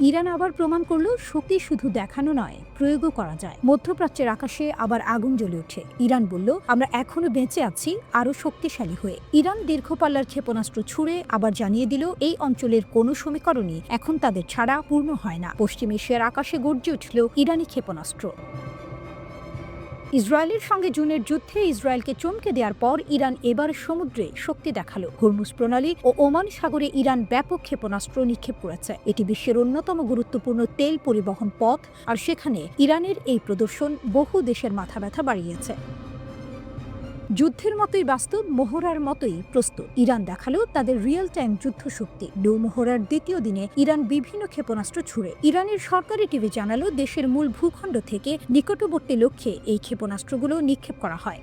Iran আবার প্রমাণ করল শক্তি শুধু দেখানো নয়, প্রয়োগও করা যায়। মধ্যপ্রাচ্যের আকাশে আবার আগুন জ্বলে ওঠে। ইরান বলল, আমরা এখনো বেঁচে আছি, আরও শক্তিশালী হয়ে। ইরান দীর্ঘপাল্লার ক্ষেপণাস্ত্র ছুড়ে আবার জানিয়ে দিল, এই অঞ্চলের কোনো সমীকরণই এখন তাদের ছাড়া পূর্ণ হয় না। পশ্চিম এশিয়ার আকাশে গর্জে উঠল ইরানি ক্ষেপণাস্ত্র। ইসরায়েলের সঙ্গে জুনের যুদ্ধে ইসরায়েলকে চমকে দেওয়ার পর ইরান এবার সমুদ্রে শক্তি দেখালো। হরমুজ প্রণালী ও ওমান সাগরে ইরান ব্যাপক ক্ষেপণাস্ত্র নিক্ষেপ করেছে। এটি বিশ্বের অন্যতম গুরুত্বপূর্ণ তেল পরিবহন পথ, আর সেখানে ইরানের এই প্রদর্শন বহু দেশের মাথা ব্যথা বাড়িয়েছে। যুদ্ধের মতোই বাস্তব, মহড়ার মতোই প্রস্তুত। ইরান দেখালো তাদের রিয়েল টাইম যুদ্ধ শক্তি। নৌ মহড়ার দ্বিতীয় দিনে ইরান বিভিন্ন ক্ষেপণাস্ত্র ছুড়ে। ইরানের সরকারি টিভি জানালো, দেশের মূল ভূখণ্ড থেকে নিকটবর্তী লক্ষ্যে এই ক্ষেপণাস্ত্রগুলো নিক্ষেপ করা হয়।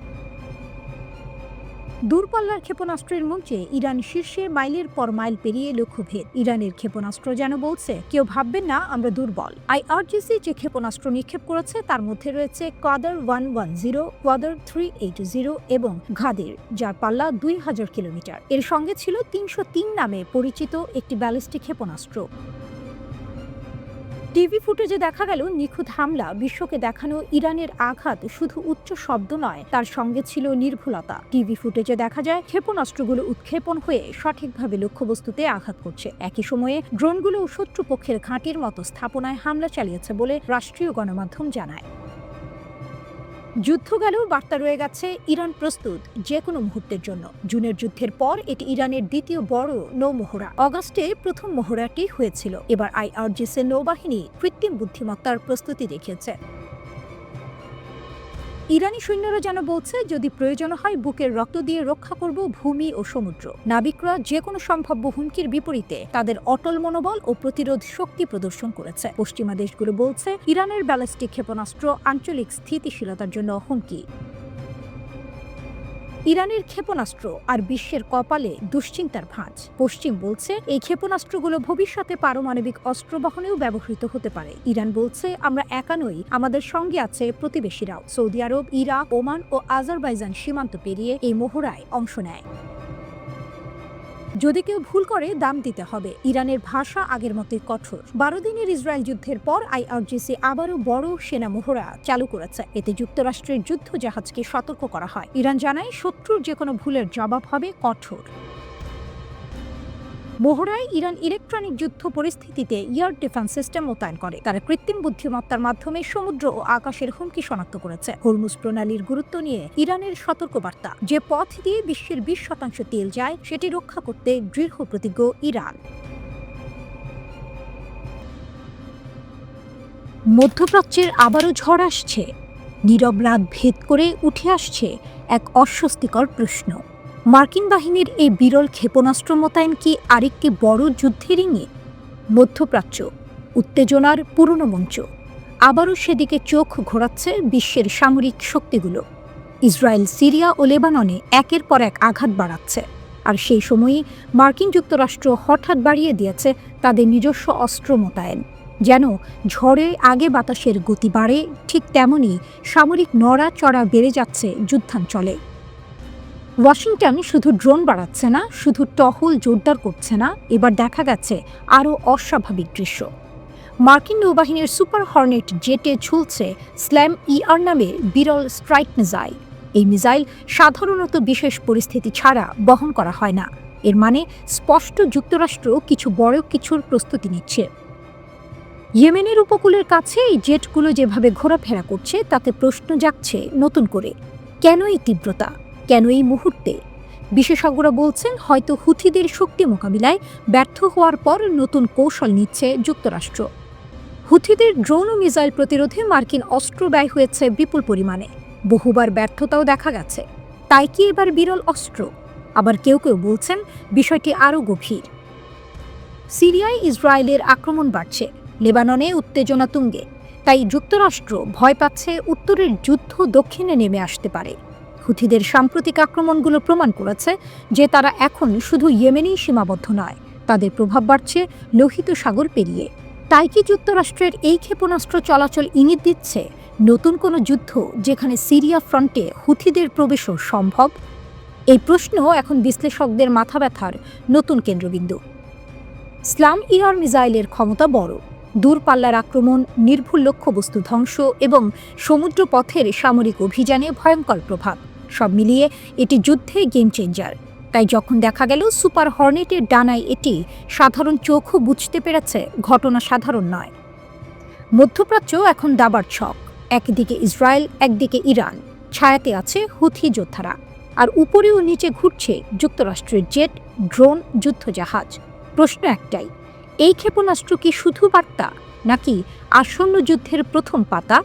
দূরপাল্লার ক্ষেপণাস্ত্রের মঞ্চে ইরান শীর্ষে, মাইলের পর মাইল পেরিয়ে লক্ষ্যভেদ। ইরানের ক্ষেপণাস্ত্র যেন বলছে, কেউ ভাববেন না আমরা দুর্বল। আইআরজিসি যে ক্ষেপণাস্ত্র নিক্ষেপ করেছে তার মধ্যে রয়েছে কোয়াদর 110, কোয়াদর 380 এবং ঘাদের, যার পাল্লা 2000 কিলোমিটার। এর সঙ্গে ছিল 303 নামে পরিচিত একটি ব্যালিস্টিক ক্ষেপণাস্ত্র। টিভি ফুটেজে দেখা গেল নিখুঁত হামলা, বিশ্বকে দেখানো ইরানের আঘাত শুধু উচ্চ শব্দ নয়, তার সঙ্গে ছিল নির্ভুলতা। টিভি ফুটেজে দেখা যায় ক্ষেপণাস্ত্রগুলো উৎক্ষেপণ হয়ে সঠিকভাবে লক্ষ্যবস্তুতে আঘাত করছে। একই সময়ে ড্রোনগুলো শত্রুপক্ষের ঘাঁটির মতো স্থাপনায় হামলা চালিয়েছে বলে রাষ্ট্রীয় গণমাধ্যম জানায়। যুদ্ধ গেলেও বার্তা রয়ে গেছে, ইরান প্রস্তুত যে কোনো মুহূর্তের জন্য। জুনের যুদ্ধের পর এটি ইরানের দ্বিতীয় বড় নৌ মহড়া। অগাস্টে প্রথম মহড়াটি হয়েছিল। এবার আইআরজিসি নৌবাহিনী কৃত্রিম বুদ্ধিমত্তার প্রস্তুতি দেখিয়েছে। ইরানি সৈন্যরা যেন বলছে, যদি প্রয়োজন হয় বুকের রক্ত দিয়ে রক্ষা করব ভূমি ও সমুদ্র। নাবিকরা যে কোনো সম্ভাব্য হুমকির বিপরীতে তাদের অটল মনোবল ও প্রতিরোধ শক্তি প্রদর্শন করেছে। পশ্চিমা দেশগুলো বলছে, ইরানের ব্যালিস্টিক ক্ষেপণাস্ত্র আঞ্চলিক স্থিতিশীলতার জন্য হুমকি। ইরানের ক্ষেপণাস্ত্র আর বিশ্বের কপালে দুশ্চিন্তার ভাঁজ। পশ্চিম বলছে, এই ক্ষেপণাস্ত্রগুলো ভবিষ্যতে পারমাণবিক অস্ত্র বহনেও ব্যবহৃত হতে পারে। ইরান বলছে, আমরা একা নই, আমাদের সঙ্গে আছে প্রতিবেশীরাও। সৌদি আরব, ইরাক, ওমান ও আজারবাইজান সীমান্ত পেরিয়ে এই মহড়ায় অংশ নেয়। যদি কেউ ভুল করে দাম দিতে হবে। ইরানের ভাষা আগের মতোই কঠোর। 12 দিনের ইসরায়েল যুদ্ধের পর আইআরজিসি আবারও বড় সেনা মহড়া চালু করেছে। এতে যুক্তরাষ্ট্রের যুদ্ধ জাহাজকে সতর্ক করা হয়। ইরান জানায়, শত্রুর যে কোনো ভুলের জবাব হবে কঠোর। মহড়ায় ইরান ইলেকট্রনিক যুদ্ধ পরিস্থিতিতে এয়ার ডিফেন্স সিস্টেম মোতায়েন করে। তারা কৃত্রিম বুদ্ধিমত্তার মাধ্যমে সমুদ্র ও আকাশের হুমকি শনাক্ত করেছে। হরমুজ প্রণালীর গুরুত্ব নিয়ে ইরানের সতর্কবার্তা, যে পথ দিয়ে বিশ্বের 20% তেল যায় সেটি রক্ষা করতে দৃঢ় প্রতিজ্ঞ ইরান। মধ্যপ্রাচ্যের আবারও ঝড় আসছে। নীরব রাত ভেদ করে উঠে আসছে এক অস্বস্তিকর প্রশ্ন, মার্কিন বাহিনীর এই বিরল ক্ষেপণাস্ত্র মোতায়েন কি আরেকটি বড় যুদ্ধের ইঙ্গিত? মধ্যপ্রাচ্য উত্তেজনার পুরনো মঞ্চ, আবারও সেদিকে চোখ ঘোরাচ্ছে বিশ্বের সামরিক শক্তিগুলো। ইসরায়েল, সিরিয়া ও লেবাননে একের পর এক আঘাত বাড়াচ্ছে, আর সেই সময়ই মার্কিন যুক্তরাষ্ট্র হঠাৎ বাড়িয়ে দিয়েছে তাদের নিজস্ব অস্ত্র মোতায়েন। যেন ঝড়ে আগে বাতাসের গতি বাড়ে, ঠিক তেমনই সামরিক নড়াচড়া বেড়ে যাচ্ছে যুদ্ধাঞ্চলে। ওয়াশিংটন শুধু ড্রোন বাড়াচ্ছে না, শুধু টহল জোরদার করছে না, এবার দেখা গেছে আরও অস্বাভাবিক দৃশ্য। মার্কিন নৌবাহিনীর সুপার হর্নেট জেটে ঝুলছে স্ল্যাম ইআর নামে বিরল স্ট্রাইক মিসাইল। এই মিসাইল সাধারণত বিশেষ পরিস্থিতি ছাড়া বহন করা হয় না। এর মানে স্পষ্ট, যুক্তরাষ্ট্র কিছু বড় কিছুর প্রস্তুতি নিচ্ছে। ইয়েমেনের উপকূলের কাছে এই জেটগুলো যেভাবে ঘোরাফেরা করছে, তাতে প্রশ্ন জাগছে নতুন করে, কেন এই তীব্রতা, কেন এই মুহূর্তে? বিশেষজ্ঞরা বলছেন, হয়তো হুথিদের শক্তি মোকাবিলায় ব্যর্থ হওয়ার পর নতুন কৌশল নিচ্ছে যুক্তরাষ্ট্র। হুথিদের ড্রোন ও মিসাইল প্রতিরোধে মার্কিন অস্ত্র ব্যয় হয়েছে বিপুল পরিমাণে, বহুবার ব্যর্থতাও দেখা গেছে। তাই কি এবার বিরল অস্ত্র? আবার কেউ কেউ বলছেন বিষয়টি আরও গভীর। সিরিয়ায় ইসরায়েলের আক্রমণ বাড়ছে, লেবাননে উত্তেজনা তুঙ্গে। তাই যুক্তরাষ্ট্র ভয় পাচ্ছে উত্তরের যুদ্ধ দক্ষিণে নেমে আসতে পারে। হুথিদের সাম্প্রতিক আক্রমণগুলো প্রমাণ করেছে যে তারা এখন শুধু ইয়েমেনেই সীমাবদ্ধ নয়, তাদের প্রভাব বাড়ছে লোহিত সাগর পেরিয়ে। তাই কি যুক্তরাষ্ট্রের এই ক্ষেপণাস্ত্র চলাচল ইঙ্গিত দিচ্ছে নতুন কোনো যুদ্ধ, যেখানে সিরিয়া ফ্রন্টে হুথিদের প্রবেশও সম্ভব? এই প্রশ্ন এখন বিশ্লেষকদের মাথা ব্যথার নতুন কেন্দ্রবিন্দু। স্লাম ইআর মিসাইলের ক্ষমতা বড়, দূরপাল্লার আক্রমণ, নির্ভুল লক্ষ্যবস্তু ধ্বংস এবং সমুদ্রপথের সামরিক অভিযানে ভয়ঙ্কর প্রভাব, সব মিলিয়ে এটি যুদ্ধে গেম চেঞ্জার। তাই যখন দেখা গেল সুপার হর্নেটের ডানায় এটি, সাধারণ চোখও বুঝতে পেরেছে ঘটনা সাধারণ নয়। মধ্যপ্রাচ্য এখন দাবার ছক, একদিকে ইসরায়েল, একদিকে ইরান, ছায়াতে আছে হুথি যোদ্ধারা, আর উপরে ও নিচে ঘুরছে যুক্তরাষ্ট্রের জেট, ড্রোন, যুদ্ধজাহাজ। প্রশ্ন একটাই, এই ক্ষেপণাস্ত্র কি শুধু বার্তা, নাকি আসন্ন যুদ্ধের প্রথম পাতা?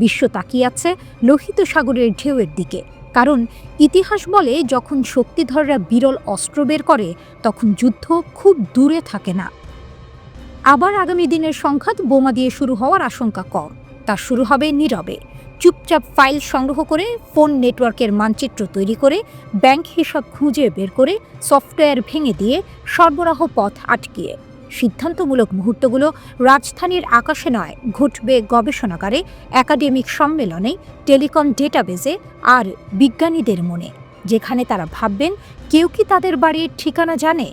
বিশ্ব তাকিয়ে আছে লোহিত সাগরের ঢেউয়ের দিকে, কারণ ইতিহাস বলে যখন শক্তিধররা বিরল অস্ত্র বের করে তখন যুদ্ধ খুব দূরে থাকে না। আবার আগামী দিনের সংঘাত বোমা দিয়ে শুরু হওয়ার আশঙ্কা কম, তা শুরু হবে নীরবে, চুপচাপ ফাইল সংগ্রহ করে, ফোন নেটওয়ার্কের মানচিত্র তৈরি করে, ব্যাংক হিসাব খুঁজে বের করে, সফটওয়্যার ভেঙে দিয়ে, সরবরাহ পথ আটকিয়ে। সিদ্ধান্তমূলক মুহূর্তগুলো রাজধানীর আকাশে নয়, ঘটবে গবেষণাগারে, একাডেমিক সম্মেলনে, টেলিকম ডেটাবেজে আর বিজ্ঞানীদের মনে, যেখানে তারা ভাববেন কেউ কি তাদের বাড়ির ঠিকানা জানে।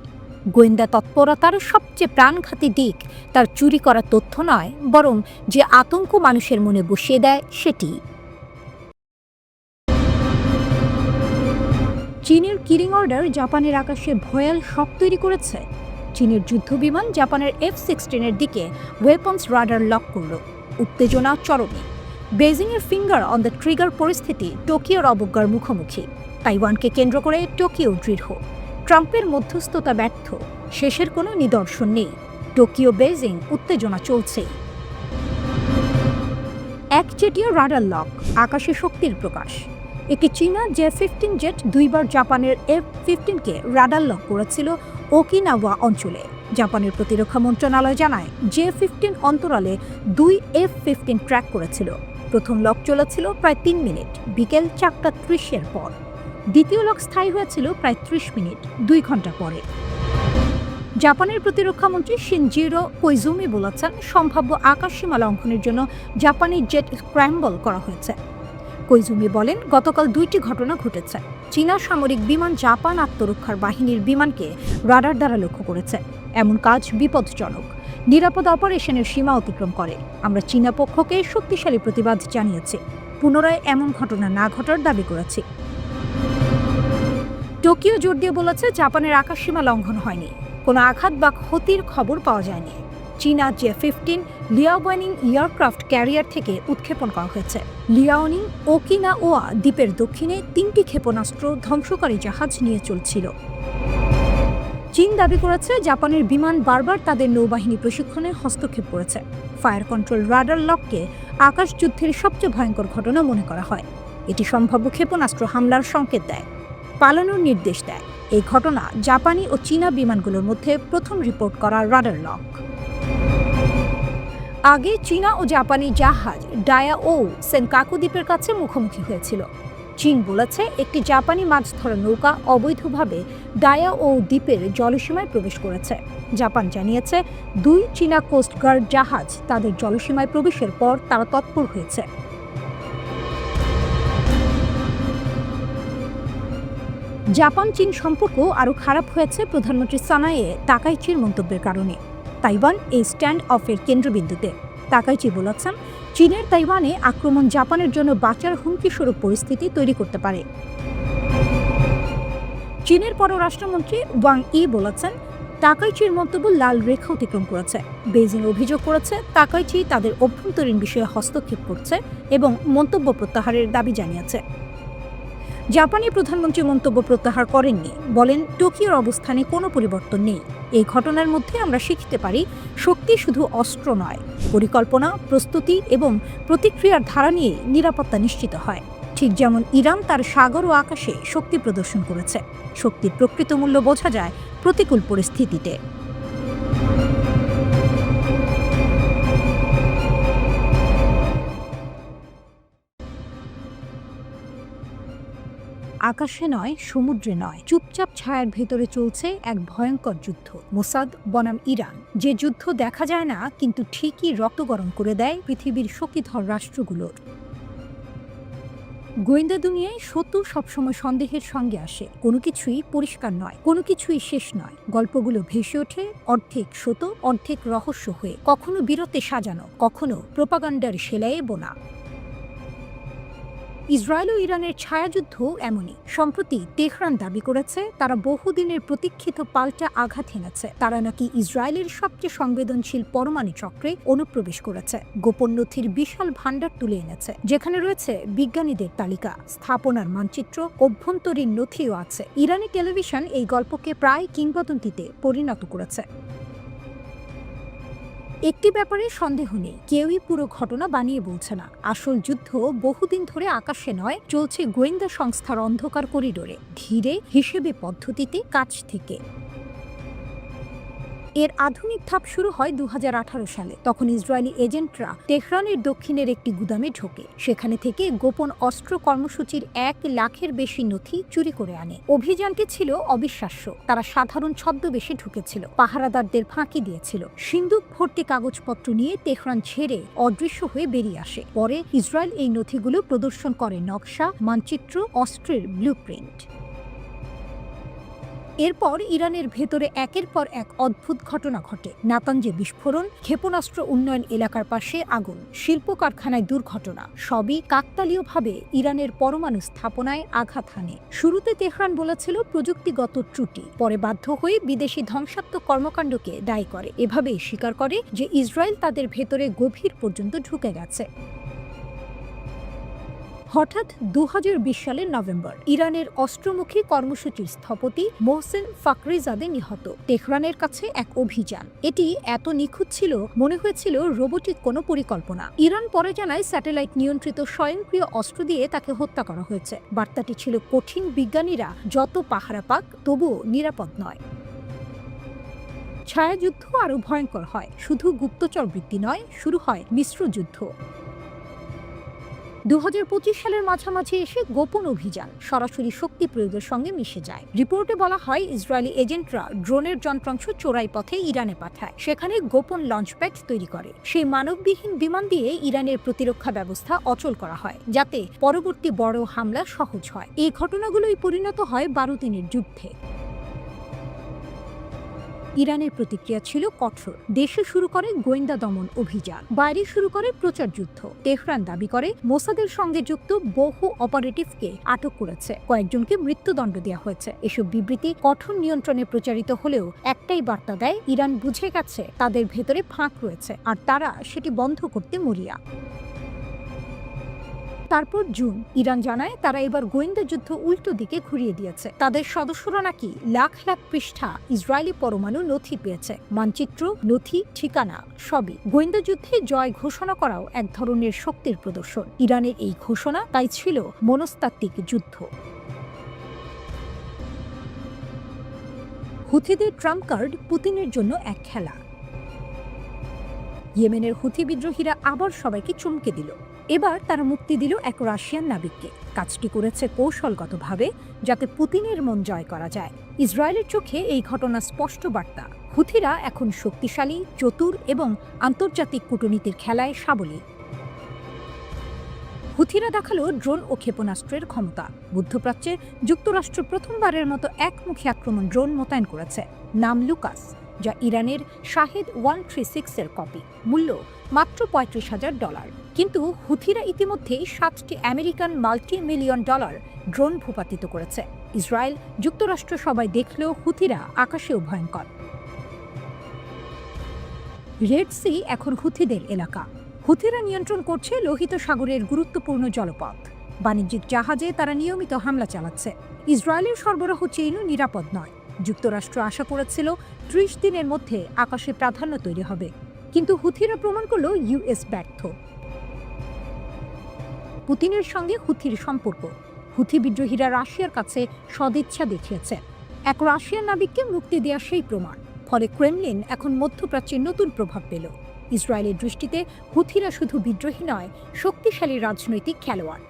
গোয়েন্দা তৎপরতার সবচেয়ে প্রাণঘাতী দিক তার চুরি করা তথ্য নয়, বরং যে আতঙ্ক মানুষের মনে বসিয়ে দেয় সেটি। চীনের কিলিং অর্ডার জাপানের আকাশে ভয়াল শক তৈরি করেছে। চীনের যুদ্ধবিমান জাপানের F-16 দিকে ওয়েপন্স রাডার লক করল। উত্তেজনা চরমে। বেজিংয়ের ফিঙ্গার অন দ্য ট্রিগার পরিস্থিতি টোকিওর অবজ্ঞার মুখোমুখি। তাইওয়ানকে কেন্দ্র করে টোকিও দৃঢ়। ট্রাম্পের মধ্যস্থতা ব্যর্থ, শেষের কোনো নিদর্শন নেই। টোকিও বেজিং উত্তেজনা চলছেই। একচেটিয়া রাডার লক, আকাশে শক্তির প্রকাশ। একটি চীনা J-15 জেট দুইবার জাপানের F-15কে রাডার লক করেছিল ওকিনাওয়া অঞ্চলে। জাপানের প্রতিরক্ষা মন্ত্রণালয় জানায় J-15 অন্তরালে 2 F-15 ট্র্যাক করেছিল। প্রথম লক চলেছিল প্রায় 3 মিনিট, বিকেল 4:30 পর। দ্বিতীয় লক স্থায়ী হয়েছিল প্রায় 30 মিনিট, 2 ঘন্টা পরে। জাপানের প্রতিরক্ষামন্ত্রী শিনজিরো কোইজুমি বলেছেন সম্ভাব্য আকাশসীমা লঙ্ঘনের জন্য জাপানি জেট স্ক্র্যাম্বল করা হয়েছে। কোইজুমি বলেন গতকাল 2টি ঘটনা ঘটেছে। চীনা সামরিক বিমান জাপান আত্মরক্ষার বাহিনীর বিমানকে রাডার দ্বারা লক্ষ্য করেছে। এমন কাজ বিপজ্জনক, নিরাপদ অপারেশনের সীমা অতিক্রম করে। আমরা চীনা পক্ষকে শক্তিশালী প্রতিবাদ জানিয়েছি, পুনরায় এমন ঘটনা না ঘটার দাবি করেছি। টোকিও জোর দিয়ে বলেছে জাপানের আকাশসীমা লঙ্ঘন হয়নি, কোনো আঘাত বা ক্ষতির খবর পাওয়া যায়নি। চীনা J-15 লিয়াওনিং এয়ারক্রাফট ক্যারিয়ার থেকে উৎক্ষেপণ করা হয়েছে। লিয়াওনিং ওকিনাওয়া দ্বীপের দক্ষিণে 3টি ক্ষেপণাস্ত্র ধ্বংসকারী জাহাজ নিয়ে চলছিল। চীন দাবি করেছে জাপানের বিমান বারবার তাদের নৌবাহিনী প্রশিক্ষণে হস্তক্ষেপ করেছে। ফায়ার কন্ট্রোল রাডার লককে আকাশ যুদ্ধের সবচেয়ে ভয়ঙ্কর ঘটনা মনে করা হয়। এটি সম্ভাব্য ক্ষেপণাস্ত্র হামলার সংকেত দেয়, পালানোর নির্দেশ দেয়। এই ঘটনা জাপানি ও চীনা বিমানগুলোর মধ্যে প্রথম রিপোর্ট করা রাডার লক। আগে চীনা ও জাপানি জাহাজ ডায়াও সেনকাকু দ্বীপের কাছে মুখোমুখি হয়েছিল। চীন বলেছে একটি জাপানি মাছ ধরা নৌকা অবৈধভাবে ডায়াও দ্বীপের জলসীমায় প্রবেশ করেছে। জাপান জানিয়েছে 2 চীনা কোস্টগার্ড জাহাজ তাদের জলসীমায় প্রবেশের পর তারা তৎপর হয়েছে। জাপান চীন সম্পর্ক আরও খারাপ হয়েছে প্রধানমন্ত্রী সানায়ে তাকাইচির মন্তব্যের কারণে। তাইওয়ান এই স্ট্যান্ড অফের কেন্দ্রবিন্দুতে। তাকাইচি বলেছেন চীনের তাইওয়ানে আক্রমণ জাপানের জন্য বাঁচার হুমকিস্বরূপ পরিস্থিতি তৈরি করতে পারে। চীনের পররাষ্ট্রমন্ত্রী ওয়াং ই বলেছেন তাকাইচির মন্তব্য লাল রেখা অতিক্রম করেছে। বেজিং অভিযোগ করেছে তাকাইচি তাদের অভ্যন্তরীণ বিষয়ে হস্তক্ষেপ করছে এবং মন্তব্য প্রত্যাহারের দাবি জানিয়েছে। জাপানি প্রধানমন্ত্রী মন্তব্য প্রত্যাহার করেননি, বলেন টোকিওর অবস্থানে কোনো পরিবর্তন নেই। এই ঘটনার মধ্যে আমরা শিখতে পারি শক্তি শুধু অস্ত্র নয়, পরিকল্পনা, প্রস্তুতি এবং প্রতিক্রিয়ার ধারা নিয়ে নিরাপত্তা নিশ্চিত হয়। ঠিক যেমন ইরান তার সাগর ও আকাশে শক্তি প্রদর্শন করেছে। শক্তির প্রকৃত মূল্য বোঝা যায় প্রতিকূল পরিস্থিতিতে। আকাশে নয়, সমুদ্রে নয়, চুপচাপ ছায়ার ভেতরে চলছে এক ভয়ঙ্কর যুদ্ধ। মোসাদ বনাম ইরান, যে যুদ্ধ দেখা যায় না কিন্তু ঠিকই রক্ত গরম করে দেয় পৃথিবীর শক্তিধর রাষ্ট্রগুলোর। গোয়েন্দা দুনিয়ায় সত্য সবসময় সন্দেহের সঙ্গে আসে। কোনো কিছুই পরিষ্কার নয়, কোনো কিছুই শেষ নয়। গল্পগুলো ভেসে ওঠে অর্ধেক সত্য অর্ধেক রহস্য হয়ে, কখনো বীরত্বে সাজানো, কখনো প্রোপাগান্ডার সেলাইয়ে বোনা। ইসরায়েল ও ইরানের ছায়াযুদ্ধ এমনই। সম্প্রতি তেহরান দাবি করেছে তারা বহুদিনের প্রতীক্ষিত পাল্টা আঘাত হেনেছে। তারা নাকি ইসরায়েলের সবচেয়ে সংবেদনশীল পরমাণু চক্রে অনুপ্রবেশ করেছে, গোপন নথির বিশাল ভাণ্ডার তুলে এনেছে, যেখানে রয়েছে বিজ্ঞানীদের তালিকা, স্থাপনার মানচিত্র, অভ্যন্তরীণ নথিও আছে। ইরানি টেলিভিশন এই গল্পকে প্রায় কিংবদন্তিতে পরিণত করেছে। একটি ব্যাপারে সন্দেহ নেই, কেউই পুরো ঘটনা বানিয়ে বলছে না। আসল যুদ্ধ বহুদিন ধরে আকাশে নয়, চলছে গোয়েন্দা সংস্থার অন্ধকার করিডোরে, ধীরে, হিসেবে পদ্ধতিতে, কাছ থেকে। এর আধুনিক ধাপ শুরু হয় 2018 সালে। তখন ইসরায়েলি এজেন্টরা তেহরানের দক্ষিণের একটি গুদামে ঢোকে। সেখানে থেকে গোপন অস্ত্র কর্মসূচির 1 লাখের বেশি নথি চুরি করে আনে। অভিযানটি ছিল অবিশ্বাস্য। তারা সাধারণ ছদ্মবেশে ঢুকেছিল, পাহারাদারদের ফাঁকি দিয়েছিল, সিন্দুক ভর্তি কাগজপত্র নিয়ে তেহরান ছেড়ে অদৃশ্য হয়ে বেরিয়ে আসে। পরে ইসরায়েল এই নথিগুলো প্রদর্শন করে নকশা, মানচিত্র, অস্ত্রের ব্লুপ্রিন্ট। এরপর ইরানের ভেতরে একের পর এক অদ্ভুত ঘটনা ঘটে। নাতাঞ্জে বিস্ফোরণ, ক্ষেপণাস্ত্র উন্নয়ন এলাকার পাশে আগুন, শিল্প কারখানায় দুর্ঘটনা, সবই কাকতালীয়ভাবে ইরানের পরমাণু স্থাপনায় আঘাত হানে। শুরুতে তেহরান বলেছিল প্রযুক্তিগত ত্রুটি, পরে বাধ্য হয়ে বিদেশি ধ্বংসাত্মক কর্মকাণ্ডকে দায়ী করে। এভাবেই স্বীকার করে যে ইসরায়েল তাদের ভেতরে গভীর পর্যন্ত ঢুকে গেছে। হঠাৎ 2020 সালের নভেম্বর, ইরানের অস্ত্রমুখী কর্মসূচির স্থপতি মোহসেন ফাখরিজাদে নিহত। তেহরানের কাছে এক অভিযান। এটি এত নিখুঁত ছিল, মনে হয়েছিল রোবোটিক কোনো পরিকল্পনা। ইরান পরে জানায় স্যাটেলাইট নিয়ন্ত্রিত স্বয়ংক্রিয় অস্ত্র দিয়ে তাকে হত্যা করা হয়েছে। বার্তাটি ছিল কঠিন, বিজ্ঞানীরা যত পাহারা পাক তবুও নিরাপদ নয়। ছায়াযুদ্ধ আরও ভয়ঙ্কর হয়। শুধু গুপ্তচর বৃত্তি নয়, শুরু হয় মিশ্র যুদ্ধ। 2025 সালের মাঝামাঝি এসে গোপন অভিযান সরাসরি শক্তি প্রয়োগের সঙ্গে মিশে যায়। রিপোর্টে বলা হয় ইসরায়েলি এজেন্টরা ড্রোনের যন্ত্রাংশ চোরাই পথে ইরানে পাঠায়, সেখানে গোপন লঞ্চপ্যাড তৈরি করে। সেই মানববিহীন বিমান দিয়ে ইরানের প্রতিরক্ষা ব্যবস্থা অচল করা হয়, যাতে পরবর্তী বড় হামলা সহজ হয়। এই ঘটনাগুলোই পরিণত হয় 12 দিনের যুদ্ধে। ইরানের প্রতিক্রিয়া ছিল কঠোর। দেশে শুরু করে গোয়েন্দা দমন অভিযান, বাইরে শুরু করে প্রচার যুদ্ধ। তেহরান দাবি করে মোসাদের সঙ্গে যুক্ত বহু অপারেটিভকে আটক করেছে, কয়েকজনকে মৃত্যুদণ্ড দেওয়া হয়েছে। এসব বিবৃতি কঠোর নিয়ন্ত্রণে প্রচারিত হলেও একটাই বার্তা দেয়, ইরান বুঝে গেছে তাদের ভেতরে ফাঁক রয়েছে আর তারা সেটি বন্ধ করতে মরিয়া। তারপর জুন, ইরান জানায় তারা এবার গোয়েন্দা যুদ্ধ উল্টো দিকে ঘুরিয়ে দিয়েছে। তাদের সদস্যরা নাকি লাখ লাখ পৃষ্ঠা ইসরায়েলি পরমাণু নথি পেয়েছে, মানচিত্র, নথি, ঠিকানা, সবই। গোয়েন্দা যুদ্ধে জয় ঘোষণা করাও এক ধরনের শক্তির প্রদর্শন। ইরানের এই ঘোষণা তাই ছিল মনস্তাত্ত্বিক যুদ্ধ। হুথিদের ট্রাম্প কার্ড পুতিনের জন্য এক খেলা। ইয়েমেনের হুথি বিদ্রোহীরা আবার সবাইকে চমকে দিল। এবার তারা মুক্তি দিল এক রাশিয়ান নাবিককে। কাজটি করেছে কৌশলগতভাবে, যাতে পুতিনের মন জয় করা যায়। ইসরায়েলের চোখে এই ঘটনা স্পষ্ট বার্তা, হুথিরা এখন শক্তিশালী, চতুর এবং আন্তর্জাতিক কূটনীতির খেলায় সাবলীল। হুথিরা দেখালো ড্রোন ও ক্ষেপণাস্ত্রের ক্ষমতা। মধ্যপ্রাচ্যে যুক্তরাষ্ট্র প্রথমবারের মতো একমুখী আক্রমণ ড্রোন মোতায়েন করেছে, নাম লুকাস, যা ইরানের শাহেদ 136-এর কপি। মূল্য মাত্র $35,000। কিন্তু হুথিরা ইতিমধ্যেই 7টি আমেরিকান মাল্টি-মিলিয়ন ডলার ড্রোন ভূপাতিত করেছে। ইসরায়েল, যুক্তরাষ্ট্র সবাই দেখলেও হুথিরা আকাশেও ভয়ঙ্কর। রেড সি এখন হুথিদের এলাকা। হুথিরা নিয়ন্ত্রণ করছে লোহিত সাগরের গুরুত্বপূর্ণ জলপথ। বাণিজ্যিক জাহাজে তারা নিয়মিত হামলা চালাচ্ছে। ইসরায়েলের সরবরাহ চেইনও নিরাপদ নয়। যুক্তরাষ্ট্র আশা করেছিল 30 দিনের মধ্যে আকাশে প্রাধান্য তৈরি হবে, কিন্তু হুথিরা প্রমাণ করল ইউএস ব্যর্থ। পুতিনের সঙ্গে হুথির সম্পর্ক। হুথি বিদ্রোহীরা রাশিয়ার কাছে সদিচ্ছা দেখিয়েছে। এক রাশিয়ান নাবিককে মুক্তি দেওয়া সেই প্রমাণ। ফলে ক্রেমলিন এখন মধ্যপ্রাচ্যে নতুন প্রভাব পেল। ইসরায়েলের দৃষ্টিতে হুথিরা শুধু বিদ্রোহী নয়, শক্তিশালী রাজনৈতিক খেলোয়াড়।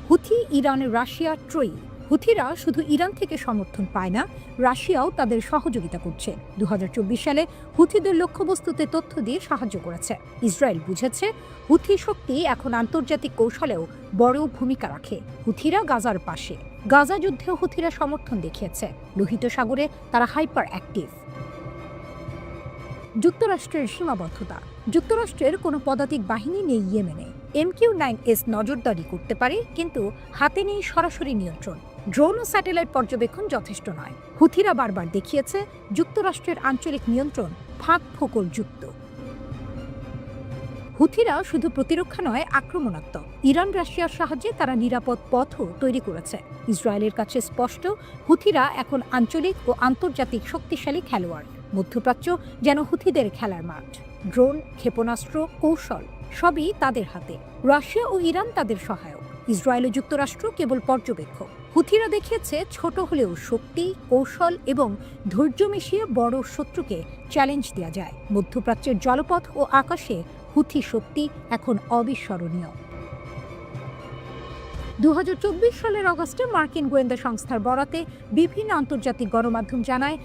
হুথি, ইরান, রাশিয়া, ট্রয়ি হুথিরা শুধু ইরান থেকে সমর্থন পায় না, রাশিয়াও তাদের সহযোগিতা করছে। 2024 সালে হুথিদের লক্ষ্যবস্তুতে তথ্য দিয়ে সাহায্য করেছে। ইসরায়েল বুঝেছে হুথি শক্তি এখন আন্তর্জাতিক কৌশলেও বড় ভূমিকা রাখে। হুথিরা গাজার পাশে, গাজা যুদ্ধেও হুথিরা সমর্থন দেখিয়েছে। লোহিত সাগরে তারা হাইপার অ্যাক্টিভ। যুক্তরাষ্ট্রের সীমাবদ্ধতা। যুক্তরাষ্ট্রের কোনো পদাতিক বাহিনী নেই ইয়েমেনে। MQ-9S নজরদারি করতে পারে, কিন্তু হাতে নেই সরাসরি নিয়ন্ত্রণ। ড্রোন ও স্যাটেলাইট পর্যবেক্ষণ যথেষ্ট নয়। হুথিরা বারবার দেখিয়েছে যুক্তরাষ্ট্রের আঞ্চলিক নিয়ন্ত্রণ ফাঁক-ফোকর যুক্ত। হুথিরা শুধু প্রতিরক্ষা নয়, আক্রমণাত্মক। ইরান রাশিয়ার সাহায্যে তারা নিরাপদ পথও তৈরি করেছে। ইসরায়েলের কাছে স্পষ্ট, হুথিরা এখন আঞ্চলিক ও আন্তর্জাতিক শক্তিশালী খেলোয়াড়। মধ্যপ্রাচ্য যেন হুথিদের খেলার মাঠ। ড্রোন, ক্ষেপণাস্ত্র, কৌশল সবই তাদের হাতে। রাশিয়া ও ইরান তাদের সহায়ক। ইসরায়েল ও যুক্তরাষ্ট্র কেবল পর্যবেক্ষক। হুথিরা দেখিয়েছে ছোট হলেও শক্তি, কৌশল এবং ধৈর্য মিশিয়ে বড় শত্রুকে চ্যালেঞ্জ দেওয়া যায়। মধ্যপ্রাচ্যের জলপথ ও আকাশে হুথি শক্তি এখন অবিস্মরণীয়। 2024 সালের অগস্টে মার্কিন গোয়েন্দা সংস্থার বরাতে বিভিন্ন আন্তর্জাতিক গণমাধ্যম জানায়,